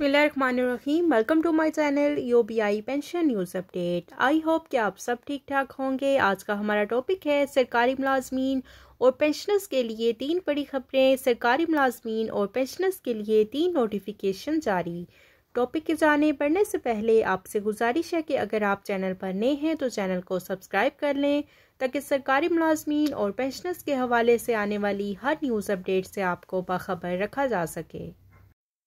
बिस्मिल्लाहिर्रहमानिर्रहीम। Welcome to my channel UBI pension news update. I hope कि आप सब ठीक ठाक होंगे। आज का हमारा टॉपिक है सरकारी मुलाजमीन और पेंशनर्स के लिए 3 बड़ी खबरें। सरकारी मुलाजमीन और पेंशनर्स के लिए 3 नोटिफिकेशन जारी। टॉपिक के जाने बढ़ने से पहले आपसे गुजारिश है कि अगर आप चैनल पर नए हैं तो चैनल को सब्सक्राइब कर लें ताकि सरकारी मुलाजमीन और पेंशनर्स के हवाले से आने वाली हर न्यूज़ अपडेट से आपको बाखबर रखा जा सके।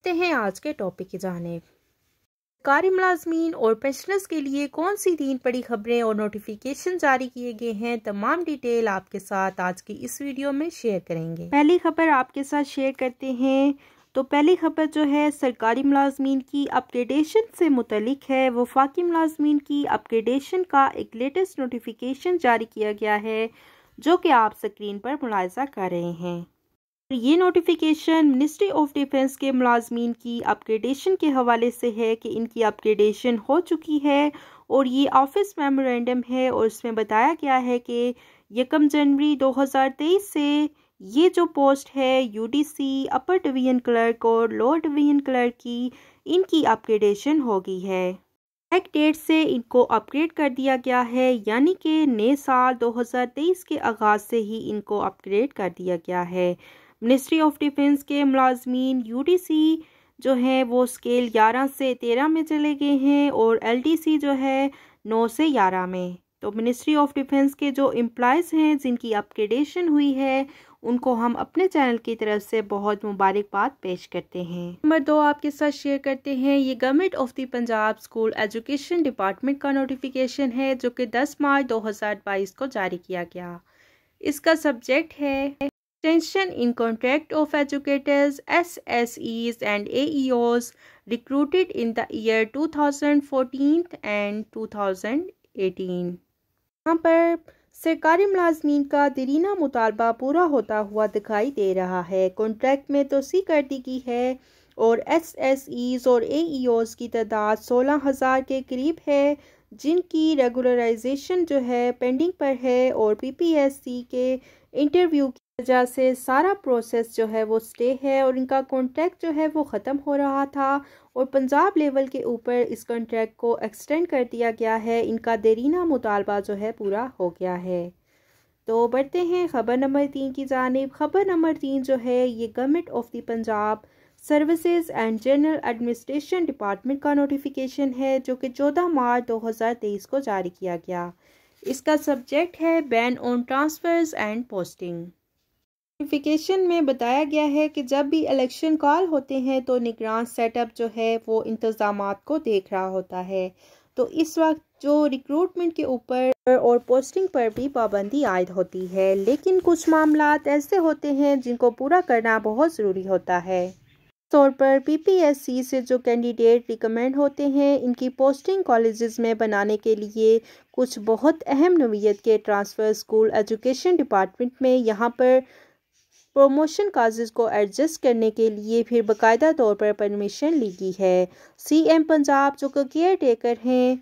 हैं आज के टॉपिक की जानिब। सरकारी मुलाजमीन और पेंशनर्स के लिए कौन सी 3 बड़ी खबरें और नोटिफिकेशन जारी किए गए हैं, तमाम डिटेल आपके साथ आज की इस वीडियो में शेयर करेंगे। पहली खबर आपके साथ शेयर करते हैं। तो पहली खबर जो है सरकारी मुलाजमीन की अपग्रेडेशन से मुतलिक है। वफाकी मुलाजमीन की अपग्रेडेशन का एक लेटेस्ट नोटिफिकेशन जारी किया गया है जो कि आप स्क्रीन पर मुलाहिजा कर रहे हैं। ये नोटिफिकेशन मिनिस्ट्री ऑफ डिफेंस के मुलाजमीन की अपग्रेडेशन के हवाले से है कि इनकी अपग्रेडेशन हो चुकी है और ये ऑफिस मेमोरेंडम है और इसमें बताया गया है कि 1 जनवरी 2023 से ये जो पोस्ट है यूडीसी अपर डिवीजन क्लर्क और लोअर डिवीजन क्लर्क की, इनकी अपग्रेडेशन हो गई है। एक डेट से इनको अपग्रेड कर दिया गया है, यानी कि नए साल 2023 के आगाज़ से ही इनको अपग्रेड कर दिया गया है। मिनिस्ट्री ऑफ डिफेंस के मुलाजमीन यूडीसी जो है वो स्केल 11 से 13 में चले गए हैं और एलडीसी जो है 9 से 11 में। तो मिनिस्ट्री ऑफ डिफेंस के जो एम्प्लॉयज़ हैं जिनकी अपग्रेडेशन हुई है उनको हम अपने चैनल की तरफ से बहुत मुबारकबाद पेश करते हैं। नंबर 2 आपके साथ शेयर करते हैं। ये government of the Punjab school education department का नोटिफिकेशन है जो कि 10 मार्च 2022 को जारी किया गया। इसका सब्जेक्ट है Extension in Contract of Educators, SSEs and AEOs recruited in the year 2014 and 2018। यहाँ पर सरकारी मुलाजमीन का देरीना मुतालबा पूरा होता हुआ दिखाई दे रहा है। कॉन्ट्रैक्ट में तोसी कर दी गई है और SSEs और AEOs की तादाद 16,000 के करीब है जिनकी रेगुलराइजेशन जो है पेंडिंग पर है और PPSC के इंटरव्यू की वजह से सारा प्रोसेस जो है वो स्टे है और इनका कॉन्ट्रैक्ट जो है वो ख़त्म हो रहा था और पंजाब लेवल के ऊपर इस कॉन्ट्रैक्ट को एक्सटेंड कर दिया गया है। इनका देरीना मुतालबा जो है पूरा हो गया है। तो बढ़ते हैं खबर नंबर 3 की जानिब। खबर नंबर 3 जो है ये government of the Punjab services and general administration department का नोटिफिकेशन है जो कि 14 मार्च 2023 को जारी किया गया। इसका सब्जेक्ट है ban on transfers and posting. Notification में बताया गया है कि जब भी इलेक्शन कॉल होते हैं तो निगरान सेटअप जो है वो इंतज़ामात को देख रहा होता है। तो इस वक्त जो रिक्रूटमेंट के ऊपर और पोस्टिंग पर भी पाबंदी आयद होती है, लेकिन कुछ मामलात ऐसे होते हैं जिनको पूरा करना बहुत ज़रूरी होता है। तौर पर PPSC से जो कैंडिडेट रिकमेंड होते हैं इनकी पोस्टिंग कॉलेजेस में बनाने के लिए कुछ बहुत अहम नौइयत के ट्रांसफ़र स्कूल एजुकेशन डिपार्टमेंट में यहाँ पर प्रमोशन काजेस को एडजस्ट करने के लिए फिर बाकायदा तौर पर परमिशन ली गई है। CM पंजाब जो कि केयर टेकर हैं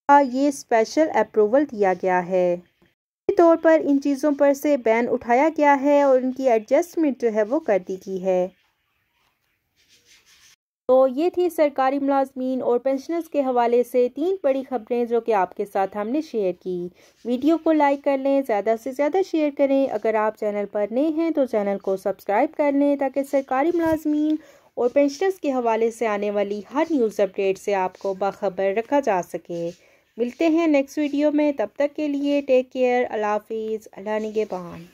का ये स्पेशल अप्रूवल दिया गया है। तौर पर इन चीज़ों पर से बैन उठाया गया है और इनकी एडजस्टमेंट जो है वो कर दी गई है। तो ये थी सरकारी मुलाजमीन और पेंशनर्स के हवाले से 3 बड़ी खबरें जो कि आपके साथ हमने शेयर की। वीडियो को लाइक कर लें, ज़्यादा से ज़्यादा शेयर करें। अगर आप चैनल पर नए हैं तो चैनल को सब्सक्राइब कर लें ताकि सरकारी मुलाजमीन और पेंशनर्स के हवाले से आने वाली हर न्यूज़ अपडेट से आपको बाखबर रखा जा सके। मिलते हैं नेक्स्ट वीडियो में, तब तक के लिए टेक केयर। अल्लाह हाफिज़। अल्लाह निगहबान।